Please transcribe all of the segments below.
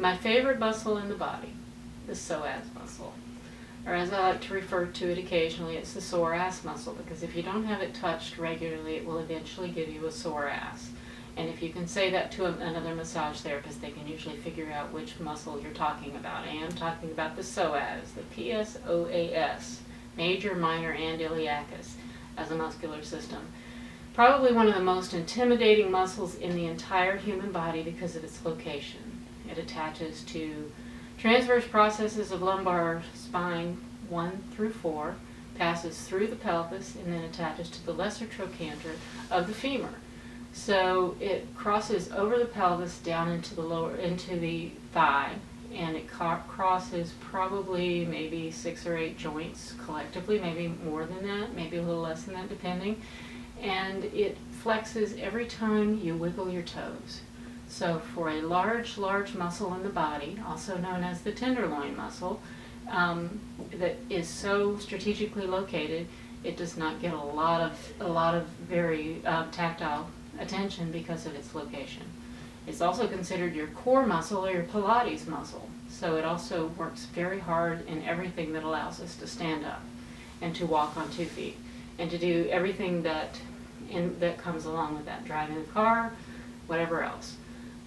My favorite muscle in the body, the psoas muscle. Or as I like to refer to it occasionally, it's the sore ass muscle, because if you don't have it touched regularly, it will eventually give you a sore ass. And if you can say that to another massage therapist, they can usually figure out which muscle you're talking about. I am talking about the psoas, the Psoas, major, minor, and iliacus, as a muscular system. Probably one of the most intimidating muscles in the entire human body because of its location. It attaches to transverse processes of lumbar spine 1 through 4, passes through the pelvis, and then attaches to the lesser trochanter of the femur. So it crosses over the pelvis down into the thigh, and it crosses probably maybe 6 or 8 joints collectively, maybe more than that, maybe a little less than that depending. And it flexes every time you wiggle your toes. So for a large muscle in the body, also known as the tenderloin muscle, that is so strategically located, it does not get a lot of very tactile attention because of its location. It's also considered your core muscle or your Pilates muscle. So it also works very hard in everything that allows us to stand up and to walk on 2 feet and to do everything that comes along with that, driving a car, whatever else.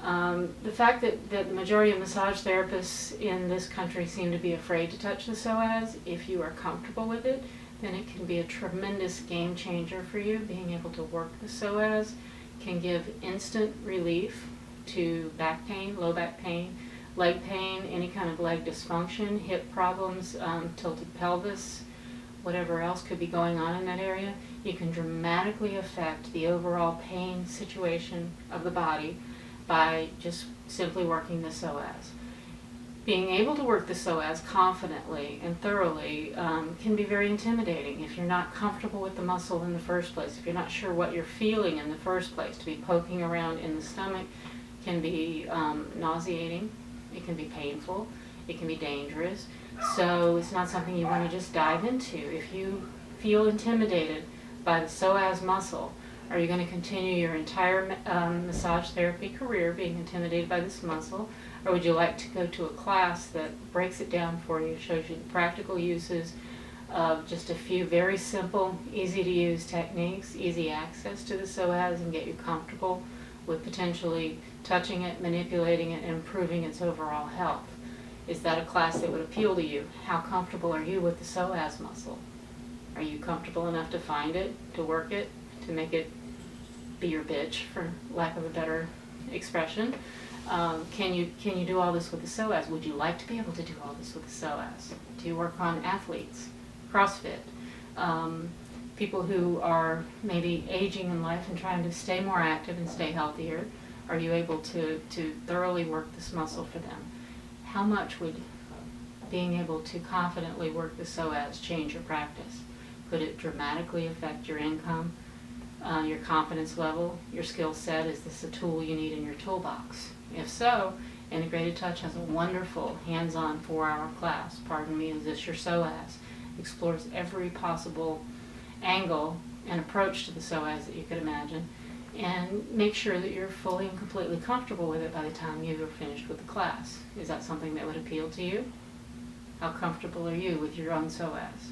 The fact that the majority of massage therapists in this country seem to be afraid to touch the psoas, if you are comfortable with it, then it can be a tremendous game changer for you. Being able to work the psoas can give instant relief to back pain, low back pain, leg pain, any kind of leg dysfunction, hip problems, tilted pelvis, whatever else could be going on in that area. You can dramatically affect the overall pain situation of the body by just simply working the psoas. Being able to work the psoas confidently and thoroughly can be very intimidating if you're not comfortable with the muscle in the first place, if you're not sure what you're feeling in the first place. To be poking around in the stomach can be nauseating, it can be painful, it can be dangerous. So it's not something you want to just dive into. If you feel intimidated by the psoas muscle, are you going to continue your entire massage therapy career being intimidated by this muscle? Or would you like to go to a class that breaks it down for you, shows you the practical uses of just a few very simple, easy to use techniques, easy access to the psoas, and get you comfortable with potentially touching it, manipulating it, and improving its overall health? Is that a class that would appeal to you? How comfortable are you with the psoas muscle? Are you comfortable enough to find it, to work it, to make it be your bitch, for lack of a better expression? Can you do all this with the psoas? Would you like to be able to do all this with the psoas? Do you work on athletes, CrossFit, people who are maybe aging in life and trying to stay more active and stay healthier? Are you able to thoroughly work this muscle for them? How much would being able to confidently work the psoas change your practice? Could it dramatically affect your income, your confidence level, your skill set? Is this a tool you need in your toolbox? If so, Integrated Touch has a wonderful hands-on 4-hour class, Pardon Me, Is This Your Psoas? Explores every possible angle and approach to the psoas that you could imagine, and make sure that you're fully and completely comfortable with it by the time you're finished with the class. Is that something that would appeal to you? How comfortable are you with your own psoas?